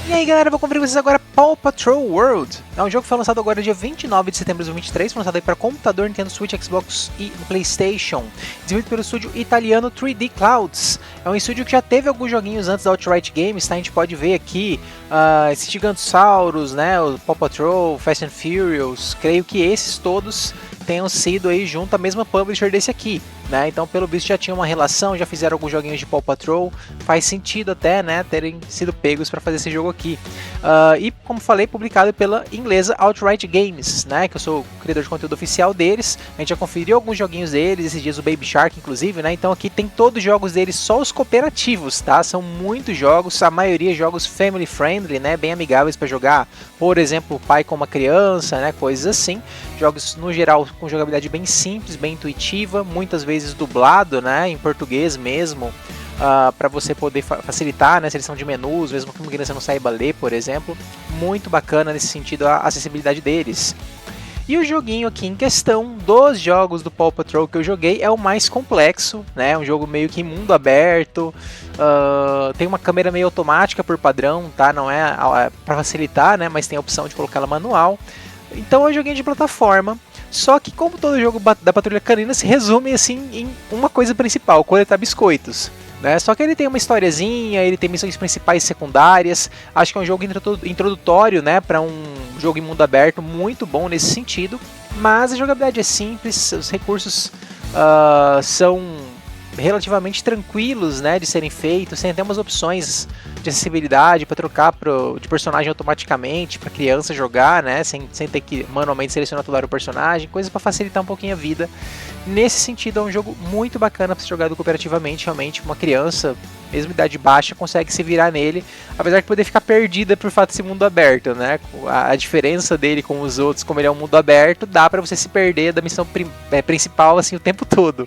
E aí galera, vou conferir com vocês agora Paw Patrol World. É um jogo que foi lançado agora dia 29 de setembro de 2023, foi lançado aí para computador, Nintendo Switch, Xbox e Playstation. Desenvolvido pelo estúdio italiano 3D Clouds. É um estúdio que já teve alguns joguinhos antes da Outright Games, tá? A gente pode ver aqui esse Gigantosaurus, né, o Paw Patrol, Fast and Furious. Creio que esses todos tenham sido aí junto à mesma publisher desse aqui, né? Então pelo visto já tinha uma relação, já fizeram alguns joguinhos de Paw Patrol, faz sentido até, né, terem sido pegos para fazer esse jogo aqui. E como falei, publicado pela inglesa Outright Games, né, que eu sou o criador de conteúdo oficial deles. A gente já conferiu alguns joguinhos deles, esses dias o Baby Shark inclusive, né? Então aqui tem todos os jogos deles, só os cooperativos, tá? São muitos jogos, a maioria jogos family friendly, né, bem amigáveis para jogar, por exemplo, pai com uma criança, né, coisas assim. Jogos no geral com jogabilidade bem simples, bem intuitiva, muitas vezes dublado, né, em português mesmo, para você poder facilitar, né, a seleção de menus, mesmo que uma criança não saiba ler, por exemplo. Muito bacana nesse sentido a acessibilidade deles. E o joguinho aqui em questão, dos jogos do Paw Patrol que eu joguei, é o mais complexo, né? Um jogo meio que em mundo aberto, tem uma câmera meio automática por padrão, tá? Não é para facilitar, né? Mas tem a opção de colocar ela manual. Então é um joguinho de plataforma, só que como todo jogo da Patrulha Canina se resume assim em uma coisa principal, coletar biscoitos, né? Só que ele tem uma historiazinha, ele tem missões principais e secundárias. Acho que é um jogo introdutório, né, para um jogo em mundo aberto, muito bom nesse sentido. Mas a jogabilidade é simples, os recursos são relativamente tranquilos, né, de serem feitos. Tem até umas opções de acessibilidade para trocar de personagem automaticamente para criança jogar, né, sem ter que manualmente selecionar toda hora o personagem, coisas para facilitar um pouquinho a vida. Nesse sentido é um jogo muito bacana para ser jogado cooperativamente. Realmente uma criança, mesmo idade baixa, consegue se virar nele, apesar de poder ficar perdida por fato desse mundo aberto, né? A diferença dele com os outros, como ele é um mundo aberto, dá para você se perder da missão principal assim o tempo todo.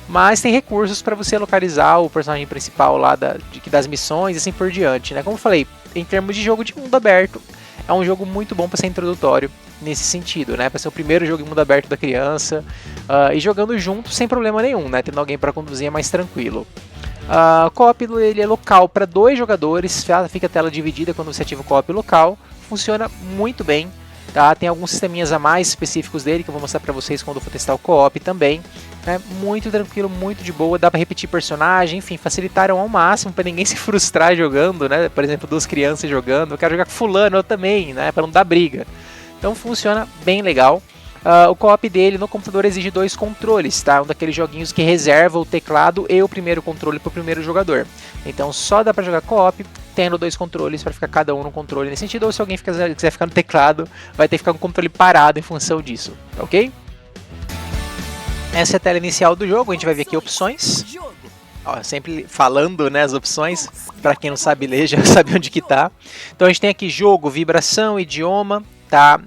Mas tem recursos para você localizar o personagem principal lá das missões e assim por diante, né? Como eu falei, em termos de jogo de mundo aberto, é um jogo muito bom para ser introdutório nesse sentido, né? Para ser o primeiro jogo em mundo aberto da criança, e jogando junto sem problema nenhum, né? Tendo alguém para conduzir é mais tranquilo. O co-op ele é local para 2 jogadores, fica a tela dividida quando você ativa o co-op local, funciona muito bem. Tá? Tem alguns sisteminhas a mais específicos dele que eu vou mostrar para vocês quando eu for testar o co-op também. Né? Muito tranquilo, muito de boa, dá para repetir personagem, enfim, facilitaram ao máximo para ninguém se frustrar jogando, né? Por exemplo, 2 crianças jogando, eu quero jogar com fulano, eu também, né? Para não dar briga. Então funciona bem legal. O co-op dele no computador exige 2 controles, tá? Um daqueles joguinhos que reserva o teclado e o primeiro controle para o primeiro jogador. Então só dá para jogar co-op tendo 2 controles para ficar cada um no controle nesse sentido, ou se alguém quiser ficar no teclado, vai ter que ficar com o controle parado em função disso, ok? Essa é a tela inicial do jogo, a gente vai ver aqui opções. Ó, sempre falando, né, as opções, para quem não sabe ler já sabe onde que tá. Então a gente tem aqui jogo, vibração, idioma, tá?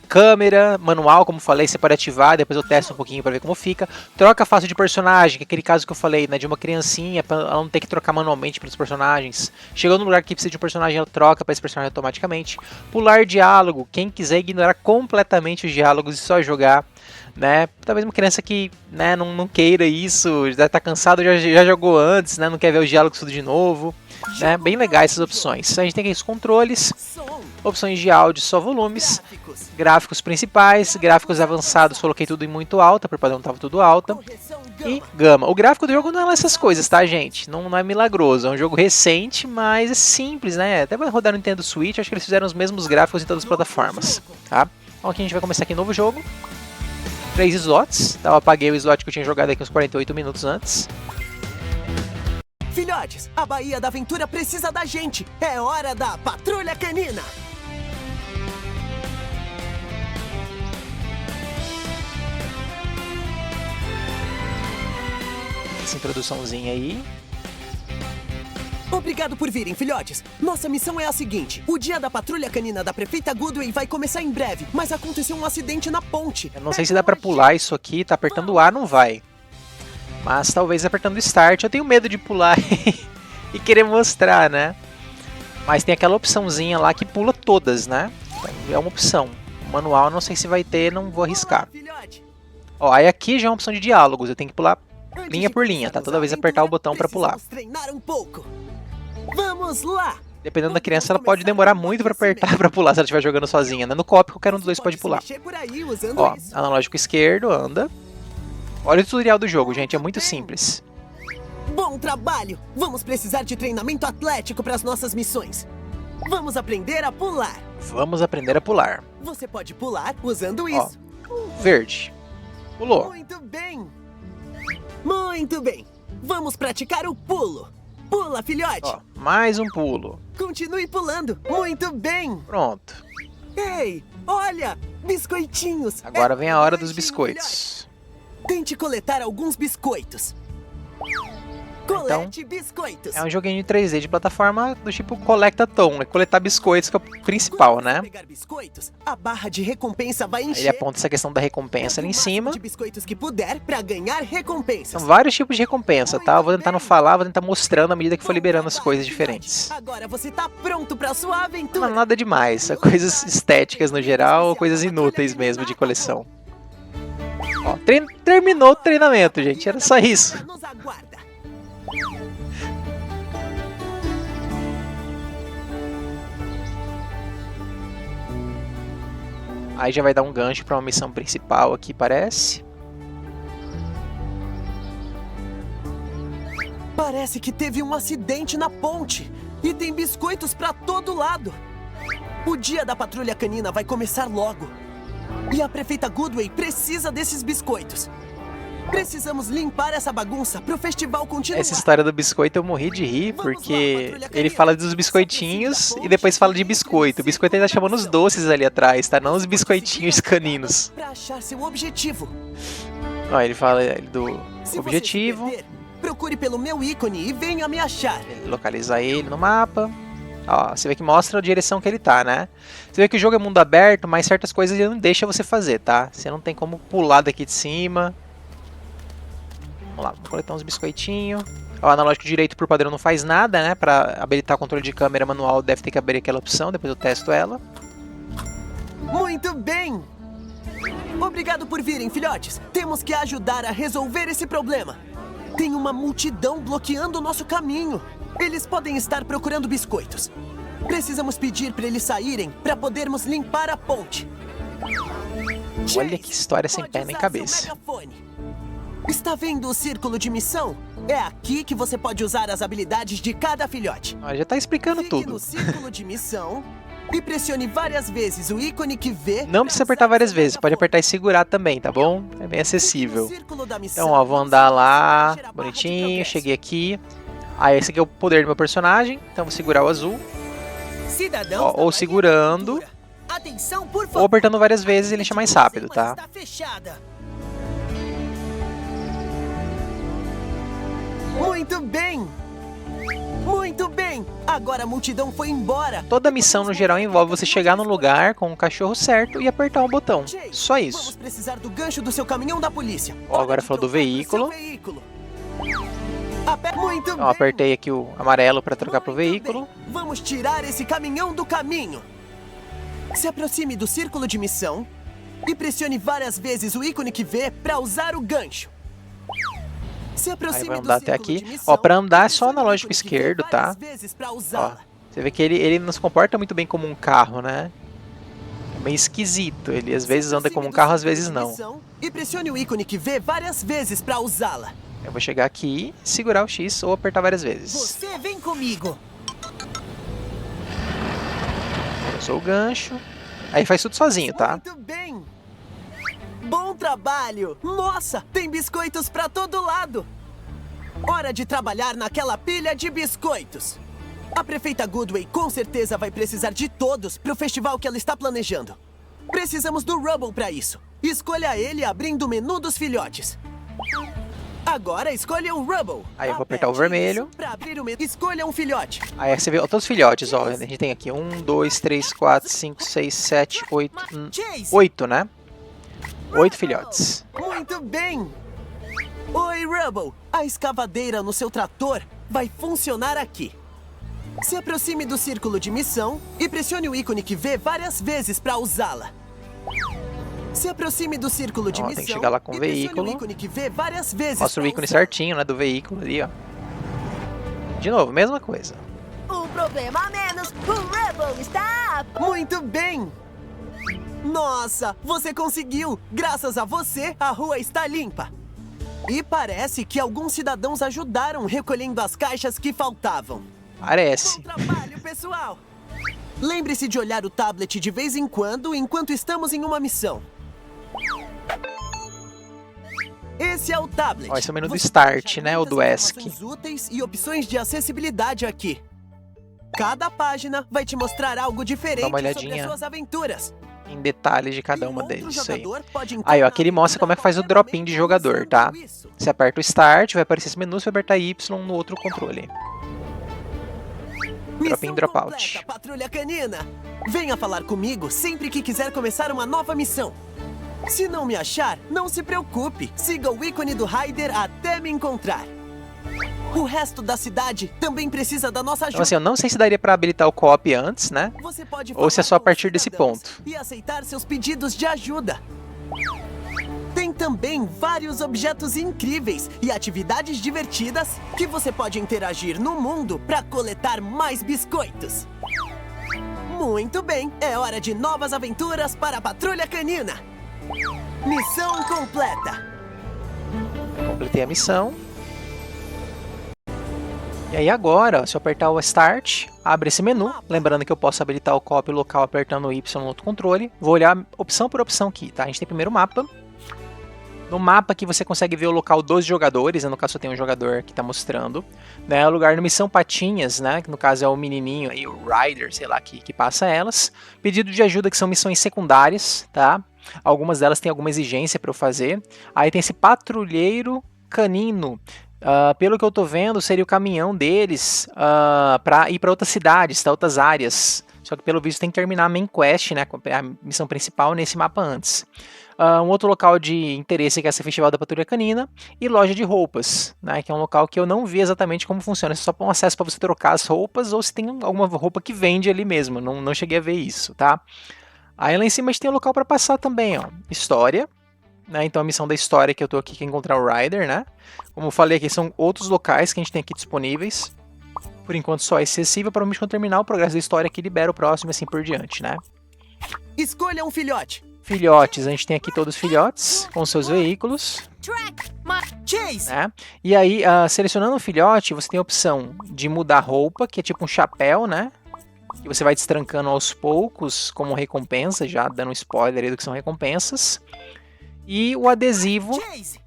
Câmera, manual, como falei, você pode ativar, depois eu testo um pouquinho para ver como fica. Troca fácil de personagem, que é aquele caso que eu falei, né, de uma criancinha, para ela não ter que trocar manualmente pelos personagens. Chegou no lugar que precisa de um personagem, ela troca para esse personagem automaticamente. Pular diálogo, quem quiser ignorar completamente os diálogos e só jogar, né? Talvez uma criança que, né, não queira isso, já está cansado, já jogou antes, né, não quer ver os diálogos tudo de novo. Né? Bem legais essas opções. A gente tem aqui os controles, opções de áudio, só volumes, gráficos principais, gráficos avançados, coloquei tudo em muito alta, por padrão estava tudo alta, e gama. O gráfico do jogo não é lá essas coisas, tá, gente? Não é milagroso, é um jogo recente, mas é simples, né? Até vai rodar no Nintendo Switch, acho que eles fizeram os mesmos gráficos em todas as plataformas, tá? Então aqui a gente vai começar aqui um novo jogo, 3 slots, tá? Eu apaguei o slot que eu tinha jogado aqui uns 48 minutos antes. Filhotes, a Baía da Aventura precisa da gente. É hora da Patrulha Canina. Essa introduçãozinha aí. Obrigado por virem, filhotes. Nossa missão é a seguinte. O dia da Patrulha Canina da Prefeita Goodway vai começar em breve, mas aconteceu um acidente na ponte. Eu não sei se dá pra pular isso aqui, tá apertando A, não vai. Mas talvez apertando Start, eu tenho medo de pular e querer mostrar, né? Mas tem aquela opçãozinha lá que pula todas, né? Então, é uma opção. O manual não sei se vai ter, não vou arriscar. Ó, aí aqui já é uma opção de diálogos, eu tenho que pular linha por linha, tá? Toda vez apertar o botão para pular. Vamos lá! Dependendo da criança, ela pode demorar muito pra apertar pra pular se ela estiver jogando sozinha, né? No co-op, qualquer um dos dois pode pular. Ó, analógico esquerdo, anda. Olha o tutorial do jogo, gente, é muito simples. Bom trabalho! Vamos precisar de treinamento atlético para as nossas missões. Vamos aprender a pular. Vamos aprender a pular. Você pode pular usando isso. Ó, verde. Pulou. Muito bem. Muito bem. Vamos praticar o pulo. Pula, filhote. Ó, mais um pulo. Continue pulando. Muito bem. Pronto. Ei, olha, biscoitinhos. Agora vem a hora dos biscoitos. Tente coletar alguns biscoitos. Colete biscoitos. É um joguinho de 3D de plataforma do tipo Collectathon, é coletar biscoitos que é o principal, né? Pegar biscoitos, a barra de recompensa vai encher. Ele aponta essa questão da recompensa ali em cima. De biscoitos que puder para ganhar recompensas. São vários tipos de recompensa, tá? Eu vou tentar não falar, vou tentar mostrando à medida que for liberando as coisas diferentes. Agora você tá pronto para sua aventura. Não, nada demais, são coisas estéticas no geral ou coisas inúteis mesmo de coleção. Ó, terminou o treinamento, gente, era só isso. Nos aguarda. Aí já vai dar um gancho para uma missão principal aqui, parece. Parece que teve um acidente na ponte e tem biscoitos para todo lado. O dia da patrulha canina vai começar logo. E a prefeita Goodway precisa desses biscoitos. Precisamos limpar essa bagunça pro festival continuar. Essa história do biscoito eu morri de rir, porque ele fala dos biscoitinhos e depois fala de biscoito. O biscoito ele tá chamando os doces ali atrás, tá? Não os biscoitinhos caninos. Pra achar seu objetivo. Ó, ele fala do Se você objetivo. se perder, procure pelo meu ícone e venha me achar. Localizar ele no mapa. Ó, você vê que mostra a direção que ele tá, né? Você vê que o jogo é mundo aberto, mas certas coisas ele não deixa você fazer, tá? Você não tem como pular daqui de cima. Vamos lá, vamos coletar uns biscoitinhos. O analógico direito por padrão não faz nada, né? Pra habilitar o controle de câmera manual deve ter que abrir aquela opção, depois eu testo ela. Muito bem! Obrigado por virem, filhotes. Temos que ajudar a resolver esse problema. Tem uma multidão bloqueando o nosso caminho. Eles podem estar procurando biscoitos. Precisamos pedir para eles saírem para podermos limpar a ponte. Olha que história sem pé nem cabeça. Está vendo o círculo de missão? É aqui que você pode usar as habilidades de cada filhote. Ó, já tá explicando Fique tudo. no círculo de missão e pressione várias vezes o ícone que vê. Não precisa apertar várias vezes, pode apertar e segurar também, tá bom? É bem acessível. Então, ó, vou andar lá, bonitinho, cheguei aqui. Aí esse aqui é o poder do meu personagem, então vou segurar o azul. Ó, ou segurando, Atenção, por favor. ou apertando várias vezes ele enche mais rápido, tá? Está fechada. Muito bem! Muito bem! Agora a multidão foi embora. Toda missão no geral envolve você chegar no lugar com o cachorro certo e apertar um botão. Só Vamos isso. precisar do gancho do seu caminhão da polícia. Ó, agora Hora de falou do trocar pro veículo. seu veículo. Muito Ó, bem. apertei aqui o amarelo para trocar pro Muito veículo. bem. Vamos tirar esse caminhão do caminho. Se aproxime do círculo de missão e pressione várias vezes o ícone que vê para usar o gancho. Se Aí aproxime vai do andar até círculo aqui. de missão Ó, pra andar é e só pressione o analógico ícone que vê esquerdo, tá? várias vezes pra Ó, usá-la. você vê que ele não se comporta muito bem como um carro, né? É meio esquisito. Ele às vezes anda como um carro, às vezes não. E pressione o ícone que vê várias vezes para usá-la. Eu vou chegar aqui, segurar o X ou apertar várias vezes. Você vem comigo. Usou o gancho. Aí faz tudo sozinho, tá? Muito bem. Bom trabalho. Nossa, tem biscoitos para todo lado. Hora de trabalhar naquela pilha de biscoitos. A prefeita Goodway com certeza vai precisar de todos para o festival que ela está planejando. Precisamos do Rubble para isso. Escolha ele abrindo o menu dos filhotes. Agora escolha o Rubble. Aí eu vou apertar o Aperte vermelho. isso pra abrir o menu. Escolha um filhote. Aí você vê ó, todos os filhotes, ó. A gente tem aqui 1, 2, 3, 4, 5, 6, 7, 8. Chase. 8, né? 8 filhotes. Muito bem. Oi, Rubble. A escavadeira no seu trator vai funcionar aqui. Se aproxime do círculo de missão e pressione o ícone que vê várias vezes para usá-la. Se aproxime do círculo de Ó, missão tem que chegar lá com o e pressione veículo. o ícone que vê várias vezes Mostra o pra ícone usá-la. certinho, né? Do veículo ali, ó. De novo, mesma coisa. O problema a menos, o Rebel está... Muito bem! Nossa, você conseguiu! Graças a você, a rua está limpa. E parece que alguns cidadãos ajudaram recolhendo as caixas que faltavam. Parece. Bom trabalho, pessoal! Lembre-se de olhar o tablet de vez em quando enquanto estamos em uma missão. Esse é o tablet. Ó, esse é o menu do Você Start, pode né? achar Ou do muitas ESC. informações úteis e opções de acessibilidade aqui. Cada página vai te mostrar algo diferente sobre olhadinha as suas aventuras. Em detalhes de cada E uma outro deles, isso aí. jogador pode Aí, ó, encarnar aqui ele mostra como é que faz o qualquer drop-in de momento jogador, tá? usando isso. Você aperta o Start, vai aparecer esse menu, você vai apertar Y no outro controle. Drop-in, Missão drop-out. completa, Patrulha Canina. Venha falar comigo sempre que quiser começar uma nova missão. Se não me achar, não se preocupe. Siga o ícone do Raider até me encontrar. O resto da cidade também precisa da nossa ajuda. Então assim, eu não sei se daria pra habilitar o co-op antes, né? Você pode Ou se é falar só a com os partir desse cidadãos ponto. e aceitar seus pedidos de ajuda. Tem também vários objetos incríveis e atividades divertidas que você pode interagir no mundo para coletar mais biscoitos. Muito bem, é hora de novas aventuras para a Patrulha Canina. Missão completa. Completei a missão. E aí agora, ó, se eu apertar o Start, abre esse menu. Lembrando que eu posso habilitar o co-op local apertando o Y no outro controle. Vou olhar opção por opção aqui, tá? A gente tem primeiro o mapa. No mapa aqui você consegue ver o local dos jogadores, né? No caso só tem um jogador que está mostrando. Né? O lugar no Missão Patinhas, né? Que no caso é o menininho e o Rider, sei lá, que passa elas. Pedido de ajuda, que são missões secundárias, tá? Algumas delas têm alguma exigência para eu fazer. Aí tem esse patrulheiro canino. Pelo que eu tô vendo, seria o caminhão deles para ir para outras cidades, tá? Outras áreas. Só que pelo visto tem que terminar a main quest, né? A missão principal nesse mapa antes. Um outro local de interesse que é esse Festival da Patrulha Canina e loja de roupas, né, que é um local que eu não vi exatamente como funciona, se é só um acesso para você trocar as roupas ou se tem alguma roupa que vende ali mesmo, não cheguei a ver isso, tá? Aí lá em cima a gente tem um local para passar também, ó, história, né, então a missão da história que eu tô aqui que é encontrar o Rider, né, como eu falei aqui são outros locais que a gente tem aqui disponíveis, por enquanto só acessível, provavelmente quando terminar o progresso da história que libera o próximo e assim por diante, né. Escolha um filhote. Filhotes, a gente tem aqui todos os filhotes com seus veículos, Chase! né? E aí, selecionando o filhote, você tem a opção de mudar a roupa, que é tipo um chapéu, né? Que você vai destrancando aos poucos como recompensa, já dando um spoiler aí do que são recompensas. E o adesivo, Chase!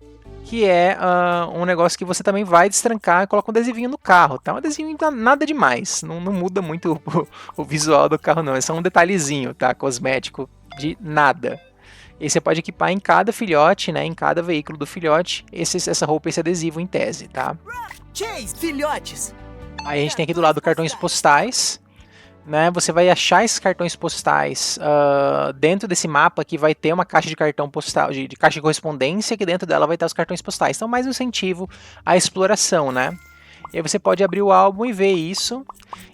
que é um negócio que você também vai destrancar e coloca um adesivinho no carro, tá? Um adesivinho nada demais, não muda muito o visual do carro não, é só um detalhezinho, tá? Cosmético de nada. E você pode equipar em cada filhote, né? Em cada veículo do filhote, essa roupa, esse adesivo em tese, tá? Chase! Filhotes! Aí a gente tem aqui do lado cartões postais, né? Você vai achar esses cartões postais dentro desse mapa aqui vai ter uma caixa de cartão postal, de caixa de correspondência, que dentro dela vai ter os cartões postais. Então mais um incentivo à exploração, né? E aí você pode abrir o álbum e ver isso.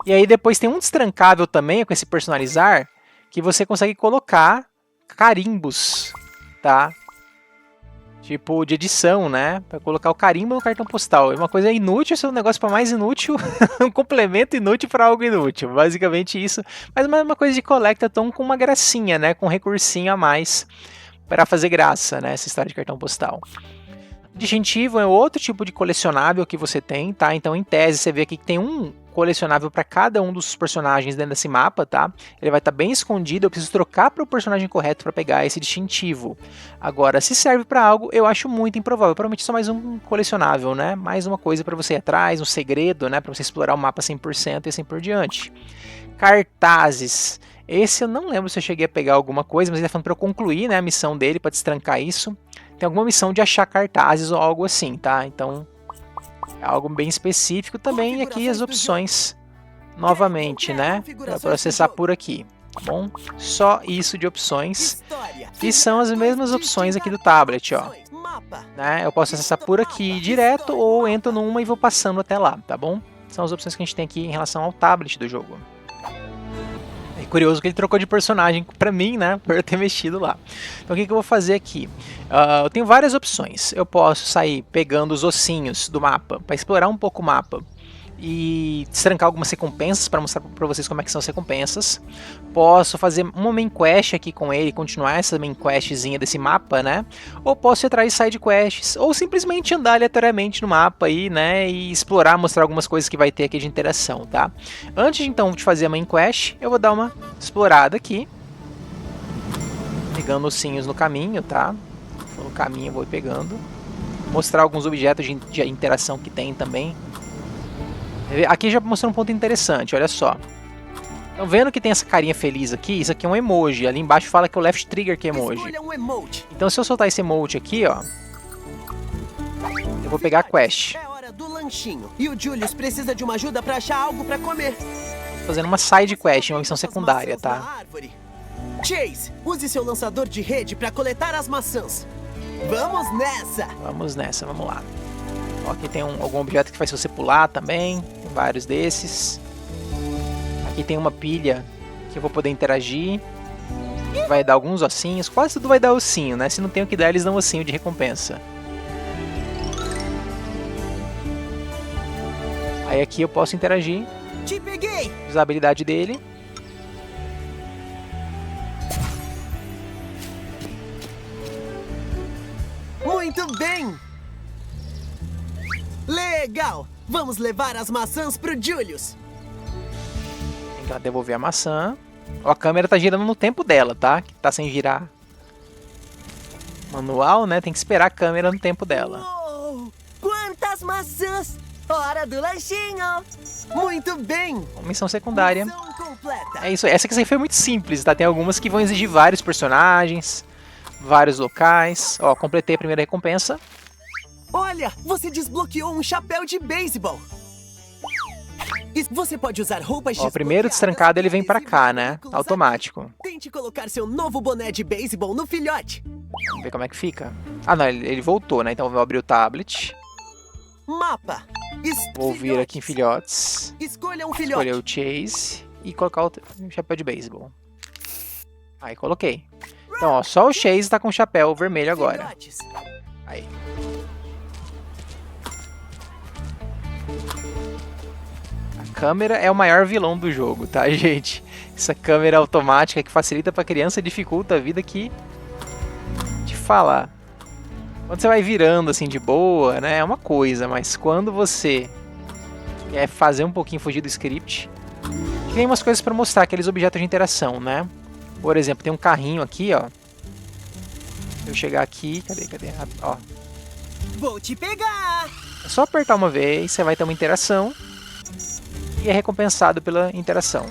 E aí depois tem um destrancável também com esse personalizar, que você consegue colocar carimbos, tá? Tipo de edição, né? Para colocar o carimbo no cartão postal. É uma coisa inútil, esse é um negócio para mais inútil, um complemento inútil para algo inútil. Basicamente isso. Mas é uma coisa de collectathon com uma gracinha, né? Com um recursinho a mais para fazer graça, né? Essa história de cartão postal. Distintivo é outro tipo de colecionável que você tem, tá? Então, em tese, você vê aqui que tem um colecionável para cada um dos personagens dentro desse mapa, tá? Ele vai estar bem escondido, eu preciso trocar para o personagem correto para pegar esse distintivo. Agora, se serve para algo, eu acho muito improvável. Provavelmente só mais um colecionável, né? Mais uma coisa para você ir atrás, um segredo, né? Para você explorar o mapa 100% e assim por diante. Cartazes. Esse eu não lembro se eu cheguei a pegar alguma coisa, mas ele está falando para eu concluir, né, a missão dele, para destrancar isso. Tem alguma missão de achar cartazes ou algo assim, tá? Então, é algo bem específico também. E aqui as opções, novamente, né? Para acessar por aqui, tá bom? Só isso de opções. E são as mesmas opções aqui do tablet, ó. Né? Eu posso acessar por aqui direto ou entro numa e vou passando até lá, tá bom? São as opções que a gente tem aqui em relação ao tablet do jogo. É curioso que ele trocou de personagem pra mim, né? Por eu ter mexido lá. Então o que eu vou fazer aqui? Eu tenho várias opções. Eu posso sair pegando os ossinhos do mapa para explorar um pouco o mapa. e destrancar algumas recompensas para mostrar para vocês como é que são as recompensas. Posso fazer uma main quest aqui com ele, continuar essa main questzinha desse mapa, né? Ou posso ir atrás de side quests, ou simplesmente andar aleatoriamente no mapa aí, né? E explorar, mostrar algumas coisas que vai ter aqui de interação, tá? Antes então de fazer a main quest, eu vou dar uma explorada aqui, pegando ossinhos no caminho, tá? No caminho eu vou pegando, mostrar alguns objetos de interação que tem também. Aqui já mostrou um ponto interessante, olha só. Estão vendo que tem essa carinha feliz aqui? Isso aqui é um emoji. Ali embaixo fala que é o left trigger que é emoji. Então se eu soltar esse emoji aqui, ó, eu vou pegar a quest. É hora do lanchinho. E o Julius precisa de uma ajuda pra achar algo pra comer. Fazendo uma side quest, uma missão secundária, tá? Chase, use seu lançador de rede pra coletar as maçãs. Vamos nessa! Vamos nessa, vamos lá. Ó, aqui tem algum objeto que faz você pular também. Tem vários desses. Aqui tem uma pilha que eu vou poder interagir. Vai dar alguns ossinhos. Quase tudo vai dar ossinho, né? Se não tem o que dar, eles dão ossinho de recompensa. Aí aqui eu posso interagir. Te peguei! Usar a habilidade dele. Muito bem! Legal! Vamos levar as maçãs pro Julius. Tem que devolver a maçã. Ó, a câmera tá girando no tempo dela, tá? Que tá sem girar manual, né? Tem que esperar a câmera no tempo dela. Uou! Quantas maçãs! Hora do lanchinho! Muito bem! Missão secundária. Missão completa. É isso. Essa aqui foi muito simples, tá? Tem algumas que vão exigir vários personagens, vários locais. Ó, completei a primeira recompensa. Olha, você desbloqueou um chapéu de beisebol. E você pode usar roupas Ó, o primeiro destrancado ele vem pra cá, né? Automático. Tente colocar seu novo boné de beisebol no filhote. Vamos ver como é que fica. Ah, não, ele voltou, né? Então eu vou abrir o tablet. Mapa. Vou vir aqui em filhotes. Escolha um filhote. Escolher o Chase e colocar o chapéu de beisebol. Aí coloquei. Então, ó, só o Chase tá com o chapéu vermelho agora. Filhotes. Aí. A câmera é o maior vilão do jogo, tá, gente? Essa câmera automática que facilita pra criança e dificulta a vida que... de falar. Quando você vai virando assim de boa, né, é uma coisa, mas quando você quer fazer um pouquinho fugir do script, tem umas coisas pra mostrar, aqueles objetos de interação, né? Por exemplo, tem um carrinho aqui, ó. Se eu chegar aqui, cadê? Ó. Vou te pegar! É só apertar uma vez, você vai ter uma interação e é recompensado pela interação.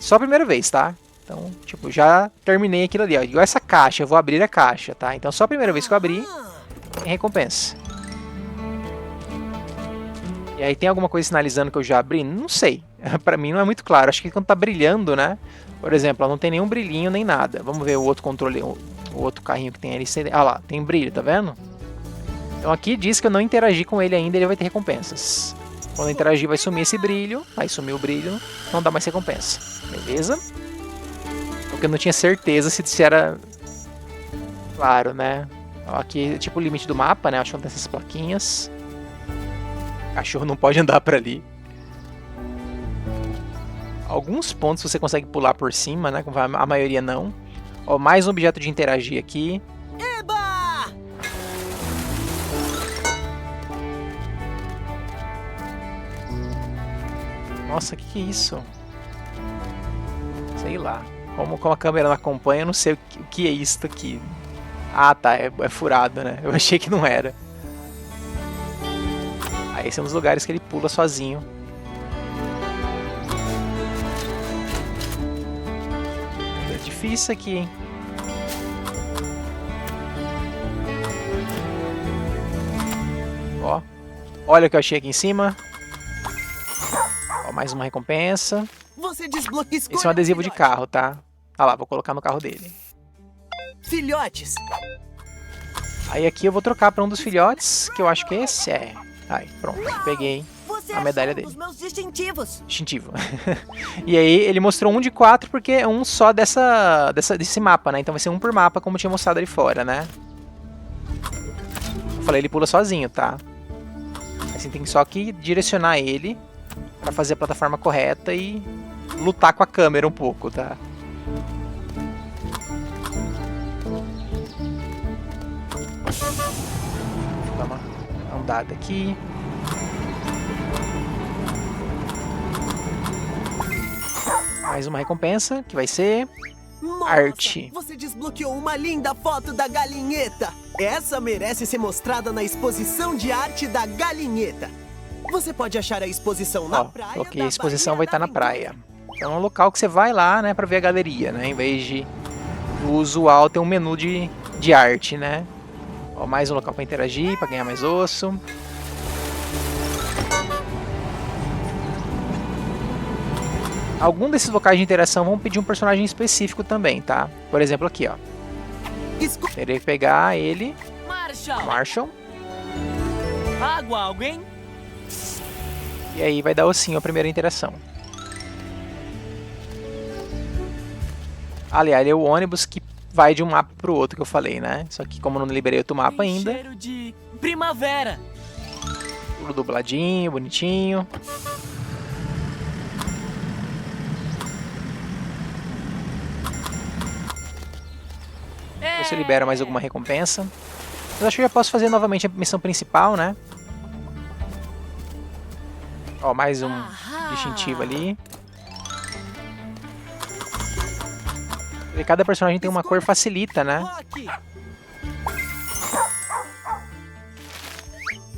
Só a primeira vez, tá? Então, tipo, já terminei aquilo ali, ó. Igual essa caixa, eu vou abrir a caixa, tá? Então só a primeira vez que eu abri, tem recompensa. E aí tem alguma coisa sinalizando que eu já abri? Não sei. Pra mim não é muito claro. Acho que quando tá brilhando, né? Por exemplo, não tem nenhum brilhinho nem nada. Vamos ver o outro controle, o outro carrinho que tem ali. Ah lá, tem brilho, tá vendo? Então aqui diz que eu não interagi com ele ainda, ele vai ter recompensas. Quando eu interagir vai sumir esse brilho. Aí sumiu o brilho, não dá mais recompensa. Beleza? Porque eu não tinha certeza se era... Claro, né? Aqui é tipo o limite do mapa, né? Acho que tem essas plaquinhas. O cachorro não pode andar pra ali. Alguns pontos você consegue pular por cima, né? A maioria não. Ó, mais um objeto de interagir aqui. Eba! Nossa, que é isso? Sei lá. Como a câmera não acompanha, eu não sei o que é isso aqui. Ah, tá. É furado, né? Eu achei que não era. Aí esse é um dos lugares que ele pula sozinho. É difícil aqui, hein? Ó. Olha o que eu achei aqui em cima. Ó, mais uma recompensa. Você desbloqueia. Esse é um adesivo de carro, tá? Ah lá, vou colocar no carro dele. Filhotes. Aí aqui eu vou trocar para um dos filhotes, que eu acho que esse é. Aí, pronto, peguei Você a medalha achou um dele. dos meus distintivos. Distintivo. E aí ele mostrou um de 4 porque é um só desse mapa, né? Então vai ser um por mapa, como tinha mostrado ali fora, né? Eu falei, ele pula sozinho, tá? Assim, tem só que direcionar ele pra fazer a plataforma correta e lutar com a câmera um pouco, tá? Dá uma andada aqui. Mais uma recompensa, que vai ser Nossa, arte. você desbloqueou uma linda foto da galinheta. Essa merece ser mostrada na exposição de arte da galinheta. Você pode achar a exposição na Ó, praia. coloquei da a exposição, Baía vai da estar na Aventura. praia. Então é um local que você vai lá, né, pra ver a galeria, né? Em vez de o usual ter um menu de arte, né? Ó, mais um local pra interagir, pra ganhar mais osso. Algum desses locais de interação vão pedir um personagem específico também, tá? Por exemplo, aqui, ó. Esco- Teria que pegar ele, Marshall! Marshall, Água, alguém? e aí vai dar ossinho a primeira interação. Aliás, é o ônibus que vai de um mapa pro outro que eu falei, né? Só que como eu não liberei outro mapa Tem ainda, cheiro de primavera. tudo dubladinho, bonitinho. Ver se eu libero mais alguma recompensa. Eu acho que eu já posso fazer novamente a missão principal, né? Ó, mais um distintivo ali. E cada personagem tem uma cor facilita, né? Rock.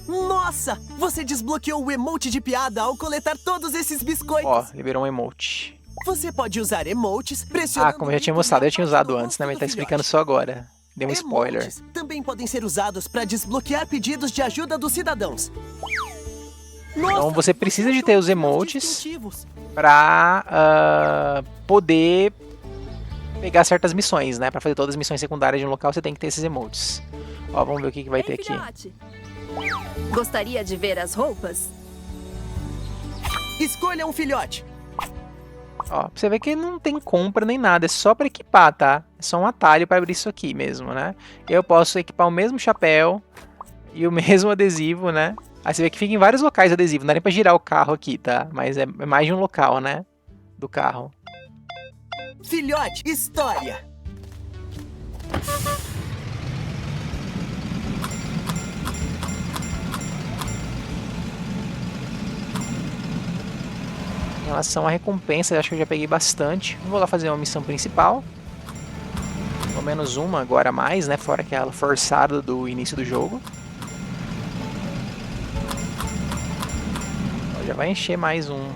Nossa, você desbloqueou o emote de piada ao coletar todos esses biscoitos. Ó, liberou um emote. Você pode usar emotes pressionando... Ah, como eu já tinha o ícone mostrado, eu tinha usado abaixo do antes, né? Mas rosto tá do explicando filhote. só agora. Deu um spoiler. Emotes também podem ser usados para desbloquear pedidos de ajuda dos cidadãos. Então você precisa de ter os emotes distintivos. pra poder pegar certas missões, né? Pra fazer todas as missões secundárias de um local, você tem que ter esses emotes. Ó, vamos ver o que, que vai ter aqui. Filhote, gostaria de ver as roupas? Escolha um filhote. Ó, pra você ver que não tem compra nem nada, é só pra equipar, tá? É só um atalho pra abrir isso aqui mesmo, né? Eu posso equipar o mesmo chapéu e o mesmo adesivo, né? Aí você vê que fica em vários locais adesivo, não dá nem pra girar o carro aqui, tá? Mas é mais de um local, né? Do carro. Filhote, história. Em relação à recompensa, eu acho que eu já peguei bastante. Vou lá fazer uma missão principal. Pelo menos uma agora a mais, né? Fora aquela forçada do início do jogo. Ó, já vai encher mais um.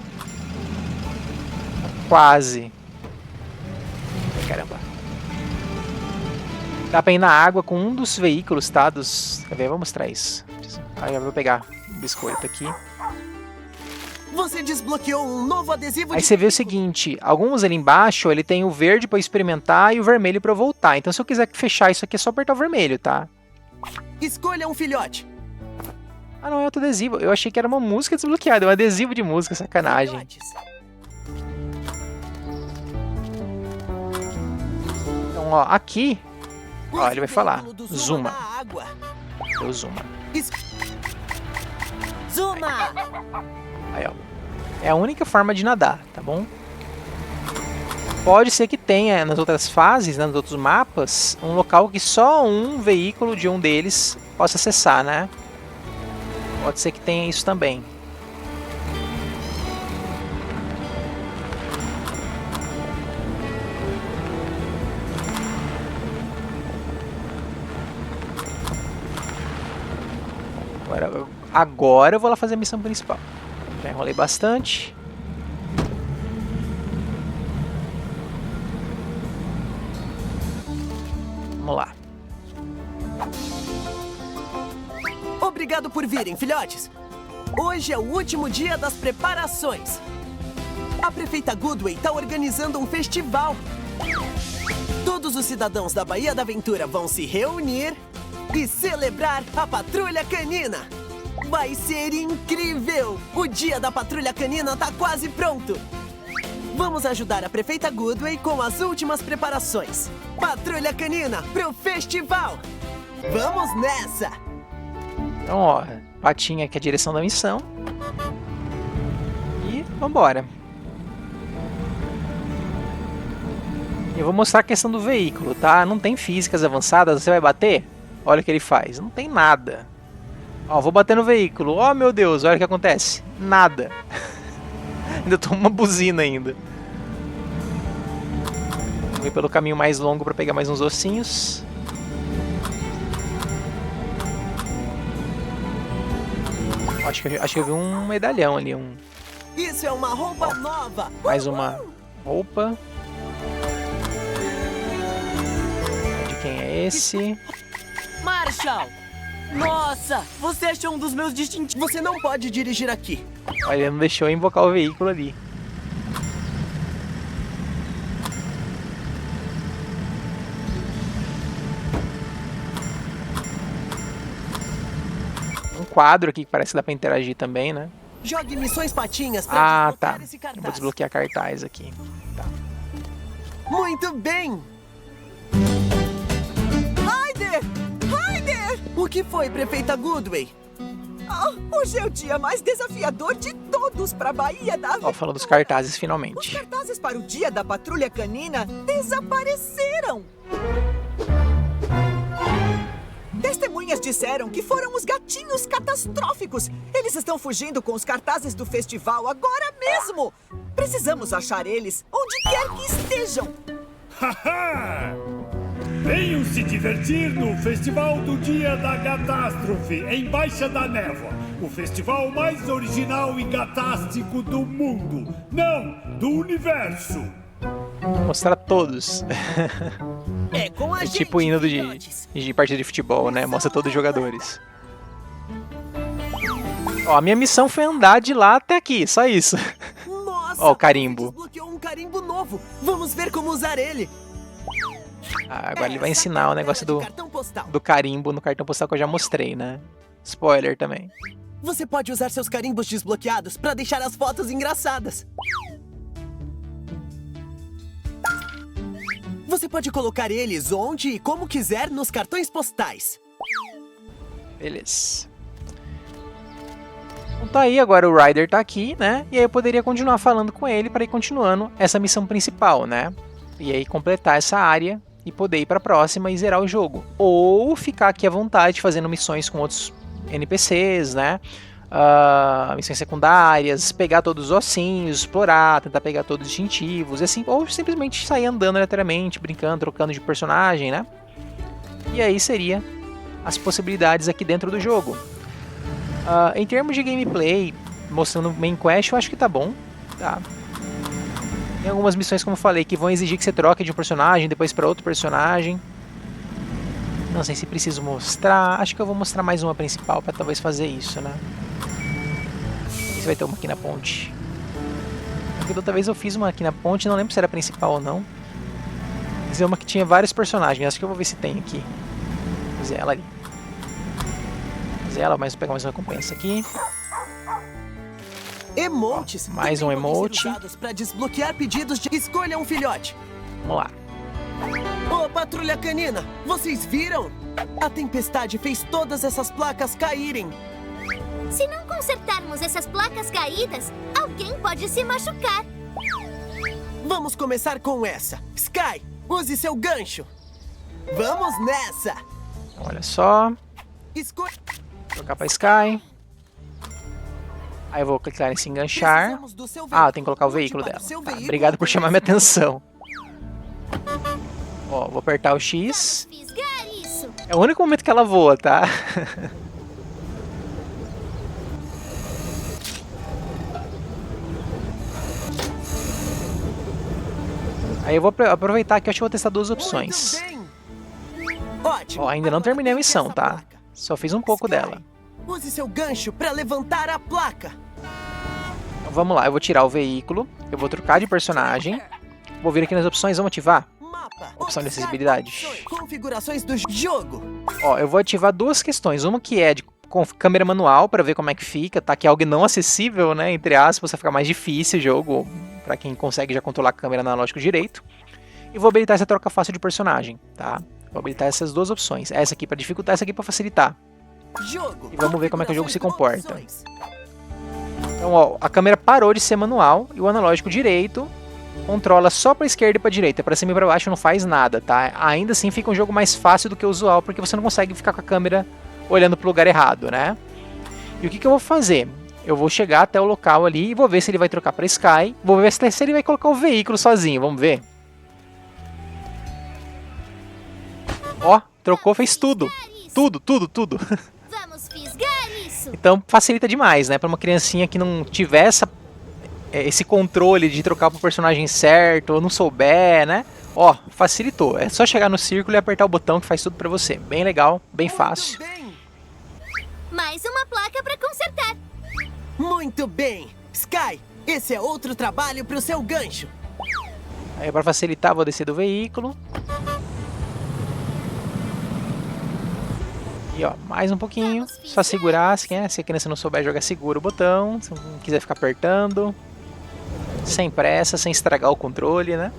Quase. Ai, caramba. Dá pra ir na água com um dos veículos, tá? Quer ver? Vou mostrar isso. Aí eu vou pegar o biscoito aqui. Você desbloqueou um novo adesivo Aí de você vê o seguinte, alguns ali embaixo, ele tem o verde para eu experimentar e o vermelho para eu voltar. Então se eu quiser fechar isso aqui é só apertar o vermelho, tá? Escolha um filhote. Ah não, é outro adesivo. Eu achei que era uma música desbloqueada, é um adesivo de música, sacanagem. Filhotes. Então ó, aqui, ó, Use ele vai o falar, veículo do Zuma. na água. Eu Zuma. Es- Zuma! Aí ó, é a única forma de nadar, tá bom? Pode ser que tenha nas outras fases, né, nos outros mapas, um local que só um veículo de um deles possa acessar, né? Pode ser que tenha isso também. Agora eu vou lá fazer a missão principal. Já enrolei bastante. Vamos lá. Obrigado por virem, filhotes. Hoje é o último dia das preparações. A prefeita Goodway está organizando um festival. Todos os cidadãos da Baía da Aventura vão se reunir e celebrar a Patrulha Canina. Vai ser incrível! O dia da Patrulha Canina tá quase pronto. Vamos ajudar a prefeita Goodway com as últimas preparações. Patrulha Canina pro festival! Vamos nessa! Então, ó, patinha aqui é a direção da missão. E Vambora. Eu vou mostrar a questão do veículo, tá? Não tem físicas avançadas, você vai bater? Olha o que ele faz, não tem nada. Ó, vou bater no veículo, ó meu Deus, olha o que acontece. Nada. Ainda tomo uma buzina ainda. Vou ir pelo caminho mais longo para pegar mais uns ossinhos. Acho que eu vi um medalhão ali, Isso é uma roupa nova! mais uma roupa. De quem é esse? Marshall! Nossa, você achou um dos meus distintivos. Você não pode dirigir aqui. Olha, ele não deixou eu invocar o veículo ali. Um quadro aqui que parece que dá pra interagir também, né? Jogue missões patinhas pra Ah, desbloquear tá. esse Eu vou cartaz. desbloquear cartaz aqui. Tá. Muito bem! Ryder! Ryder! O que foi, prefeita Goodway? Hoje é o dia mais desafiador de todos para a Baía da Ó, falando dos cartazes Os finalmente. cartazes para o dia da patrulha canina desapareceram. Testemunhas disseram que foram os gatinhos catastróficos. Eles estão fugindo com os cartazes do festival agora mesmo. Precisamos achar eles onde quer que estejam. Haha! Venham se divertir no Festival do Dia da Catástrofe, em Baixa da Névoa. O festival mais original e gatástico do mundo. Não, do universo. Vou mostrar todos. É com a É gente, tipo hino filhotes. de partida de futebol, né? Mostra todos os jogadores. Ó, a minha missão foi andar de lá até aqui, só isso. Nossa, Ó, o carimbo. você desbloqueou um carimbo novo. Vamos ver como usar ele. Ah, agora ele vai ensinar o negócio Tela de cartão postal. do carimbo no cartão postal que eu já mostrei, né? Spoiler também. Você pode usar seus carimbos desbloqueados para deixar as fotos engraçadas. Você pode colocar eles onde e como quiser nos cartões postais. Beleza. Então tá aí, agora o Ryder tá aqui, né? E aí eu poderia continuar falando com ele para ir continuando essa missão principal, né? E aí completar essa área e poder ir pra próxima e zerar o jogo. Ou ficar aqui à vontade fazendo missões com outros NPCs, né? Missões secundárias, pegar todos os ossinhos, explorar, tentar pegar todos os distintivos, e assim, ou simplesmente sair andando aleatoriamente, brincando, trocando de personagem, né? E aí seria as possibilidades aqui dentro do jogo. Em termos de gameplay, mostrando o main quest, eu acho que tá bom, tá? Tem algumas missões, como eu falei, que vão exigir que você troque de um personagem, depois para outro personagem. Não sei se preciso mostrar, acho que eu vou mostrar mais uma principal para talvez fazer isso, né? Se vai ter uma aqui na ponte. Porque da outra vez eu fiz uma aqui na ponte, não lembro se era principal ou não. Mas é uma que tinha vários personagens, acho que eu vou ver se tem aqui. Fazer ela ali. Fazer ela, mas vou pegar mais uma recompensa aqui. Emotes. Mais um também podem emote. ser usados para desbloquear pedidos de escolha um filhote. Vamos lá. Ô, patrulha canina, vocês viram? A tempestade fez todas essas placas caírem. Se não consertarmos essas placas caídas, alguém pode se machucar. Vamos começar com essa. Sky, use seu gancho. Vamos nessa. Olha só. Escolha. Trocar pra Sky. Aí eu vou clicar em se enganchar. Precisamos do seu Ah, tem que colocar o Lute veículo para dela. o seu Tá, veículo obrigado por chamar minha conhecer. atenção. Ó, vou apertar o X. Fisgar isso. É o único momento que ela voa, tá? Aí eu vou aproveitar que eu acho que eu vou testar duas opções. Muito bem. Ótimo. Ó, ainda não terminei a missão, tá? Só fiz um pouco Sky, dela. Use seu gancho para levantar a placa. Então vamos lá, eu vou tirar o veículo. Eu vou trocar de personagem. Vou vir aqui nas opções, vamos ativar. Mapa. Opção de Observe acessibilidade. opções. Configurações do jogo. Ó, eu vou ativar duas questões. Uma que é com câmera manual, para ver como é que fica, tá? Que é algo não acessível, né? Entre aspas, vai ficar mais difícil o jogo, para quem consegue já controlar a câmera analógico direito. E vou habilitar essa troca fácil de personagem, tá? Vou habilitar essas duas opções. Essa aqui para dificultar, essa aqui para facilitar. Jogo. E vamos ver como é que o jogo se comporta. Opções. Então, ó, a câmera parou de ser manual e o analógico direito controla só para esquerda e para direita, para cima e para baixo não faz nada, tá? Ainda assim fica um jogo mais fácil do que o usual, porque você não consegue ficar com a câmera olhando para o lugar errado, né? E o que eu vou fazer? Eu vou chegar até o local ali e vou ver se ele vai trocar para Sky, vou ver se ele vai colocar o veículo sozinho, vamos ver? Ó, trocou, fez tudo. Tudo. Vamos fisgar isso. Então facilita demais, né? Para uma criancinha que não tiver esse controle de trocar pro personagem certo, ou não souber, né? Ó, facilitou. É só chegar no círculo e apertar o botão que faz tudo pra você. Bem legal, bem fácil. Bem. Mais uma placa pra consertar. Muito bem. Sky, esse é outro trabalho pro seu gancho. Aí para facilitar, vou descer do veículo. E ó, mais um pouquinho. Só segurar, se a criança não souber jogar, segura o botão. Se não quiser ficar apertando. Sem pressa, sem estragar o controle, né?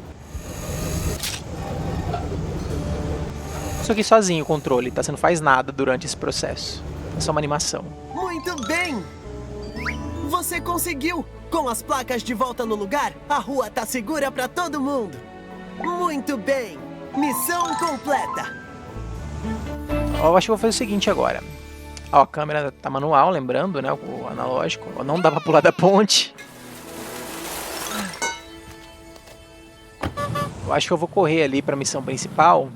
Isso aqui sozinho o controle, tá? Você não faz nada durante esse processo. É só uma animação. Muito bem. Você conseguiu. Com as placas de volta no lugar, a rua tá segura pra todo mundo. Muito bem. Missão completa. Ó, eu acho que eu vou fazer o seguinte agora. Ó, a câmera tá manual, lembrando, né? O analógico. Ó, não dá pra pular da ponte. Eu acho que eu vou correr ali pra missão principal.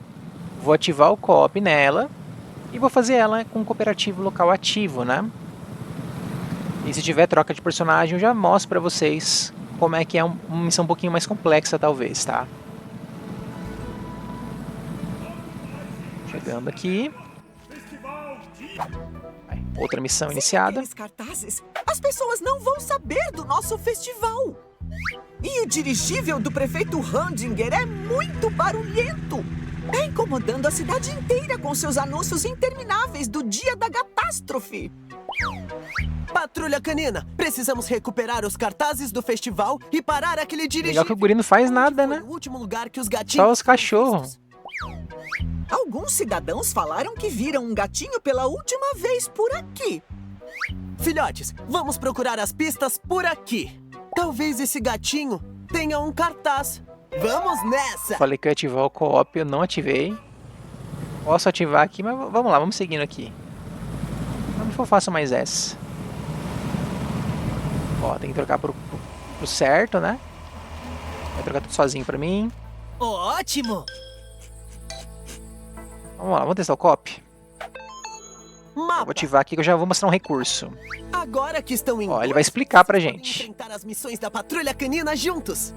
Vou ativar o co-op nela. E vou fazer ela com um cooperativo local ativo, né? E se tiver troca de personagem, eu já mostro pra vocês como é que é uma missão um pouquinho mais complexa, talvez, tá? Chegando aqui. Outra missão iniciada. Aqueles cartazes, as pessoas não vão saber do nosso festival. E o dirigível do prefeito Handinger é muito barulhento. Tá incomodando a cidade inteira com seus anúncios intermináveis do dia da catástrofe. Patrulha Canina, precisamos recuperar os cartazes do festival e parar aquele dirigível. Legal que o guri não faz nada, né? O último lugar que os gatinhos Só os cachorros. Alguns cidadãos falaram que viram um gatinho pela última vez por aqui. Filhotes, vamos procurar as pistas por aqui. Talvez esse gatinho tenha um cartaz. Vamos nessa! Falei que eu ia ativar o co-op, eu não ativei. Posso ativar aqui, mas vamos lá, vamos seguindo aqui. Vamos for fácil mais essa. Ó, tem que trocar pro certo, né? Vai trocar tudo sozinho pra mim. Ótimo! Vamos lá, vamos testar o co-op. Mapa. Vou ativar aqui que eu já vou mostrar um recurso. Agora que estão em Ó, ele vai explicar pra vocês podem gente. enfrentar as missões da Patrulha Canina juntos.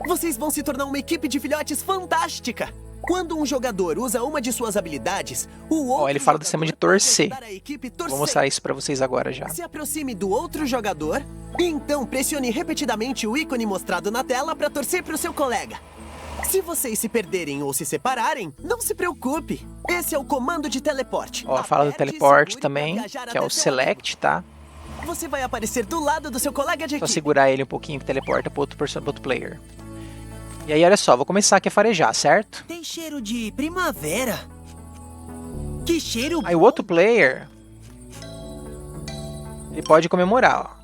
Vocês vão se tornar uma equipe de filhotes fantástica. Quando um jogador usa uma de suas habilidades, o outro ele fala do sistema de jogador pode torcer. ajudar a equipe torcer. Vou mostrar isso pra vocês agora já. Se aproxime do outro jogador e então pressione repetidamente o ícone mostrado na tela para torcer para o seu colega. Se vocês se perderem ou se separarem, não se preocupe. Esse é o comando de teleporte. Ó, fala do Aperte e teleporte segure também, pra viajar que é até o seu select, tá? amigo. Você vai aparecer do lado do seu colega de Só equipe. segurar ele um pouquinho que teleporta pro outro player. E aí, olha só, vou começar aqui a farejar, certo? Tem cheiro de primavera. Que cheiro Aí o outro player, ele pode comemorar, ó.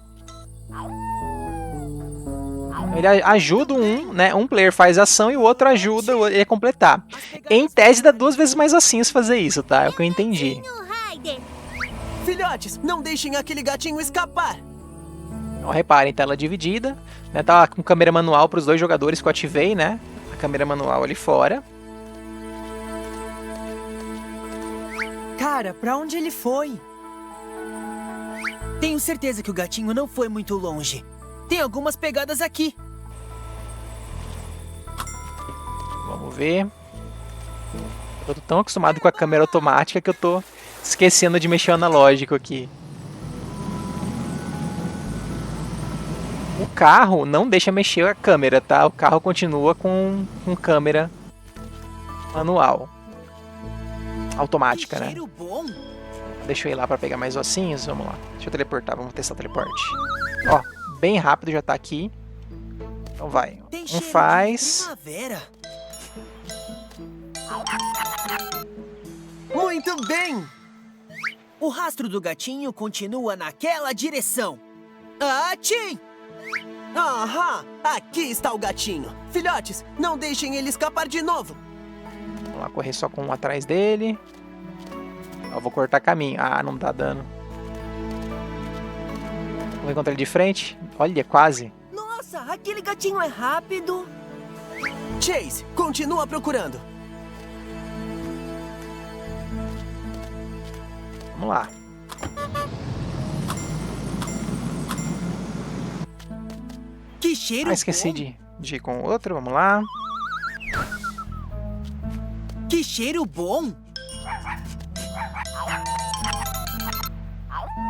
Ele ajuda né? Um player faz ação e o outro ajuda ele a completar. Em tese, dá 2 vezes mais assim se fazer isso, tá? É o que eu entendi. Ryder. Filhotes, não deixem aquele gatinho escapar. Então, reparem, tela dividida. Né? Tá com câmera manual para os 2 jogadores que eu ativei, né? A câmera manual ali fora. Cara, pra onde ele foi? Tenho certeza que o gatinho não foi muito longe. Tem algumas pegadas aqui. Vamos ver. Eu tô tão acostumado com a câmera automática que eu tô esquecendo de mexer o analógico aqui. O carro não deixa mexer a câmera, tá? O carro continua com câmera manual. Automática, Que né? cheiro bom. Deixa eu ir lá pra pegar mais ossinhos. Vamos lá. Deixa eu teleportar. Vamos testar o teleporte. Ó, bem rápido já tá aqui. Então vai. Tem Um cheiro faz. de primavera. Muito bem! O rastro do gatinho continua naquela direção. Achim! Aham! Aqui está o gatinho. Filhotes, não deixem ele escapar de novo. Vamos lá, correr só com um atrás dele. Eu vou cortar caminho. Ah, não tá dando. Vamos encontrar ele de frente. Olha, quase. Nossa, aquele gatinho é rápido. Chase, continua procurando. Vamos lá. Que cheiro Esqueci bom. de ir com o outro. Vamos lá. Que cheiro bom.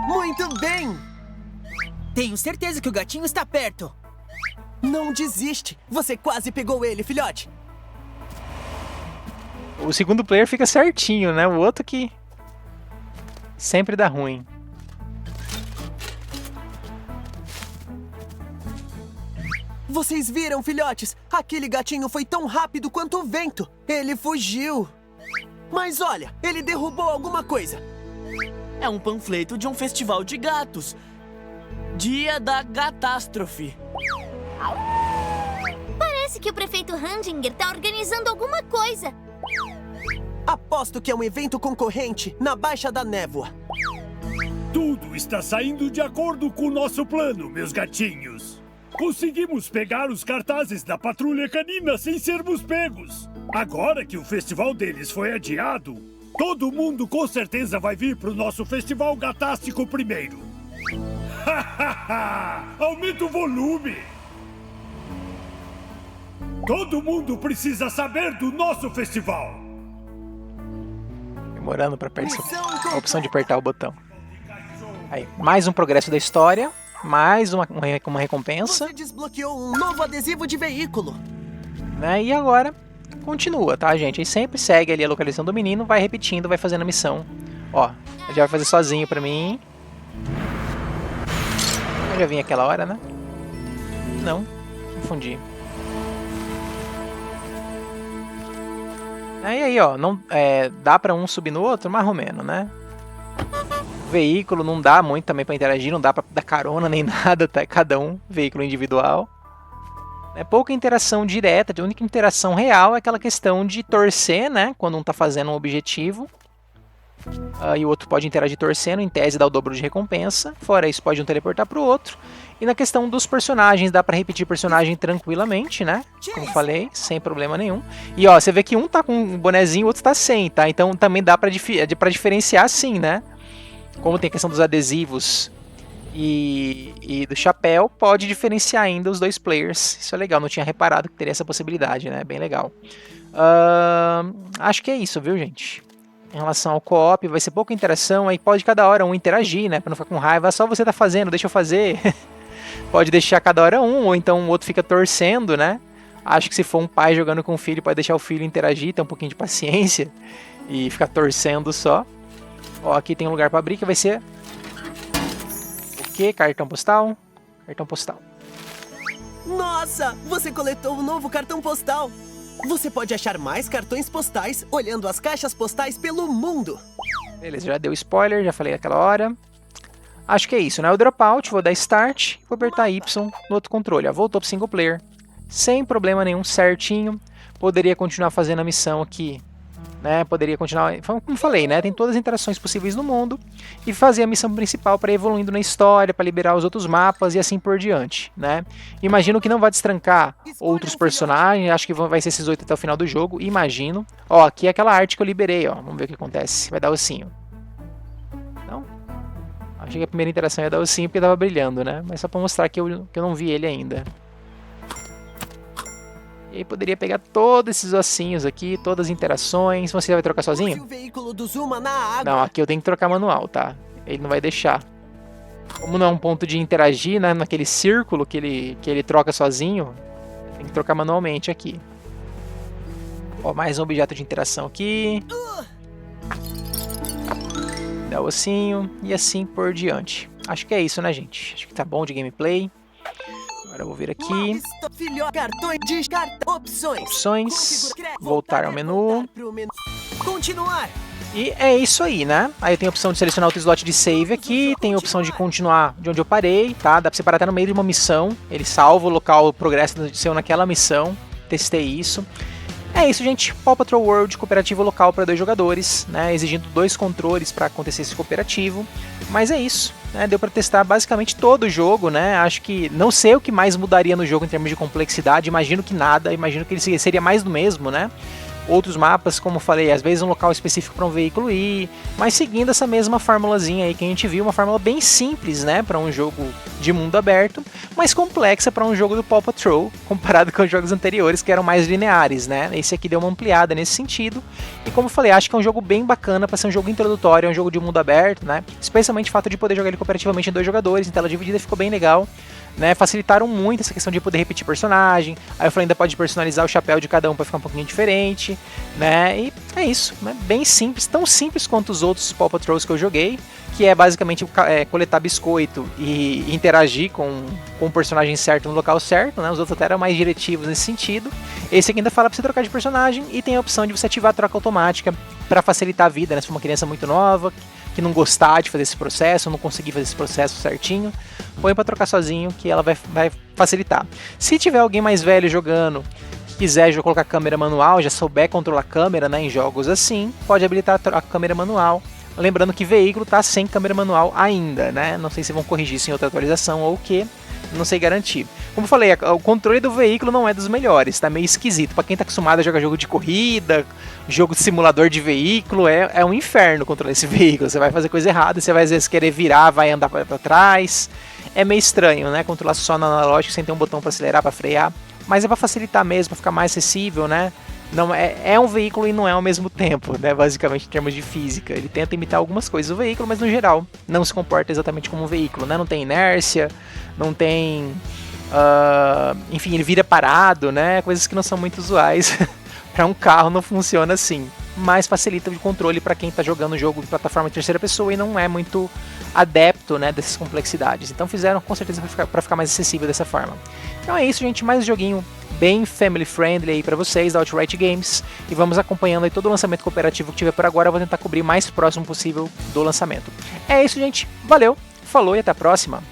Muito bem! Tenho certeza que o gatinho está perto. Não desiste. Você quase pegou ele, filhote. O segundo player fica certinho, né? O outro que sempre dá ruim. Vocês viram, filhotes? Aquele gatinho foi tão rápido quanto o vento. Ele fugiu. Mas olha, ele derrubou alguma coisa. É um panfleto de um festival de gatos. Dia da Gatástrofe. Parece que o prefeito Handinger tá organizando alguma coisa. Aposto que é um evento concorrente na Baixa da Névoa. Tudo está saindo de acordo com o nosso plano, meus gatinhos. Conseguimos pegar os cartazes da Patrulha Canina sem sermos pegos. Agora que o festival deles foi adiado, todo mundo com certeza vai vir pro nosso festival gatástico primeiro. Aumenta o volume! Todo mundo precisa saber do nosso festival. Demorando pra apertar Missão a opção de apertar o botão. Aí, mais um progresso da história. Mais uma recompensa. Você desbloqueou um novo adesivo de veículo. Né? E agora continua, tá, gente? Aí sempre segue ali a localização do menino, vai repetindo, vai fazendo a missão. Ó, ele já vai fazer sozinho pra mim. Eu já vim aquela hora, né? Não, confundi. Aí, ó, não, dá pra um subir no outro, mais ou menos, né? Veículo não dá muito também pra interagir, não dá pra dar carona nem nada, tá? Cada um, veículo individual. É pouca interação direta, a única interação real é aquela questão de torcer, né? Quando um tá fazendo um objetivo. E o outro pode interagir torcendo, em tese dá o dobro de recompensa. Fora isso, pode um teleportar pro outro. E na questão dos personagens, dá pra repetir personagem tranquilamente, né? Como falei, sem problema nenhum. E ó, você vê que um tá com um bonezinho, o outro tá sem, tá? Então também dá pra diferenciar sim, né? Como tem a questão dos adesivos e do chapéu, pode diferenciar ainda os dois players. Isso é legal, não tinha reparado que teria essa possibilidade, né? Bem legal. Acho que é isso, viu, gente? Em relação ao co-op, vai ser pouca interação, aí pode cada hora um interagir, né? Pra não ficar com raiva, só você tá fazendo, deixa eu fazer. Pode deixar cada hora um, ou então o outro fica torcendo, né? Acho que se for um pai jogando com o filho, pode deixar o filho interagir, ter um pouquinho de paciência e ficar torcendo só. Ó, aqui tem um lugar para abrir que vai ser o quê? Cartão postal? Cartão postal. Nossa, você coletou um novo cartão postal. Você pode achar mais cartões postais olhando as caixas postais pelo mundo. Beleza, já deu spoiler, já falei naquela hora. Acho que é isso, né? O dropout, vou dar start, vou apertar Y no outro controle. Ó, voltou pro single player. Sem problema nenhum, certinho. Poderia continuar fazendo a missão aqui, né? Poderia continuar, como falei, né? Tem todas as interações possíveis no mundo. E fazer a missão principal para ir evoluindo na história, para liberar os outros mapas e assim por diante, né? Imagino que não vai destrancar outros personagens. Acho que vai ser esses 8 até o final do jogo, imagino. Ó, aqui é aquela arte que eu liberei, ó. Vamos ver o que acontece. Vai dar ossinho. Não? Achei que a primeira interação ia dar ossinho porque tava brilhando, né? Mas só para mostrar que eu não vi ele ainda. E aí poderia pegar todos esses ossinhos aqui, todas as interações. Você vai trocar sozinho? O veículo do Zuma na água. Não, aqui eu tenho que trocar manual, tá? Ele não vai deixar. Como não é um ponto de interagir, né, naquele círculo que ele troca sozinho, tem que trocar manualmente aqui. Ó, mais um objeto de interação aqui. Dá o ossinho e assim por diante. Acho que é isso, né, gente? Acho que tá bom de gameplay. Agora eu vou vir aqui. Opções. Opções. Voltar ao menu. Continuar. E é isso aí, né? Aí tem a opção de selecionar outro slot de save aqui, tem a opção de continuar de onde eu parei, tá? Dá pra você parar até no meio de uma missão, ele salva o local, o progresso seu naquela missão, testei isso. É isso, gente. Paw Patrol World, cooperativo local para 2 jogadores, né? Exigindo 2 controles para acontecer esse cooperativo. Mas é isso, né? Deu para testar basicamente todo o jogo, né? Acho que não sei o que mais mudaria no jogo em termos de complexidade. Imagino que nada. Imagino que ele seria mais do mesmo, né? Outros mapas, como eu falei, às vezes um local específico para um veículo ir, mas seguindo essa mesma formulazinha aí que a gente viu, uma fórmula bem simples, né, para um jogo de mundo aberto, mas complexa para um jogo do Paw Patrol, comparado com os jogos anteriores que eram mais lineares, né? Esse aqui deu uma ampliada nesse sentido. E como eu falei, acho que é um jogo bem bacana para ser um jogo introdutório, é um jogo de mundo aberto, né? Especialmente o fato de poder jogar ele cooperativamente em 2 jogadores, em tela dividida, ficou bem legal. Né, facilitaram muito essa questão de poder repetir personagem. Aí eu falei, ainda pode personalizar o chapéu de cada um para ficar um pouquinho diferente, né? E é isso, né? Bem simples, tão simples quanto os outros Paw Patrols que eu joguei, que é basicamente coletar biscoito e interagir com o personagem certo no local certo, né? Os outros até eram mais diretivos nesse sentido. Esse aqui ainda fala para você trocar de personagem e tem a opção de você ativar a troca automática para facilitar a vida, né? Se for uma criança muito nova que não gostar de fazer esse processo, não conseguir fazer esse processo certinho, põe para trocar sozinho que ela vai facilitar. Se tiver alguém mais velho jogando, que quiser colocar câmera manual, já souber controlar a câmera, né, em jogos assim, pode habilitar a câmera manual. Lembrando que veículo tá sem câmera manual ainda, né? Não sei se vão corrigir isso em outra atualização ou o que, não sei garantir. Como eu falei, o controle do veículo não é dos melhores, tá meio esquisito. Pra quem tá acostumado a jogar jogo de corrida, jogo de simulador de veículo, é um inferno controlar esse veículo. Você vai fazer coisa errada, você vai às vezes querer virar, vai andar pra trás. É meio estranho, né? Controlar só no analógico sem ter um botão pra acelerar, pra frear. Mas é pra facilitar mesmo, pra ficar mais acessível, né? Não, é um veículo e não é ao mesmo tempo, né? Basicamente em termos de física. Ele tenta imitar algumas coisas do veículo, mas no geral não se comporta exatamente como um veículo, né? Não tem inércia, não tem... enfim, ele vira parado, né? Coisas que não são muito usuais. Para um carro não funciona assim. Mas facilita o controle para quem está jogando o jogo de plataforma de terceira pessoa e não é muito adepto, né, dessas complexidades. Então fizeram com certeza para ficar mais acessível dessa forma. Então é isso, gente. Mais um joguinho bem family friendly aí para vocês da Outright Games. E vamos acompanhando aí todo o lançamento cooperativo que tiver por agora. Eu vou tentar cobrir o mais próximo possível do lançamento. É isso, gente. Valeu, falou e até a próxima.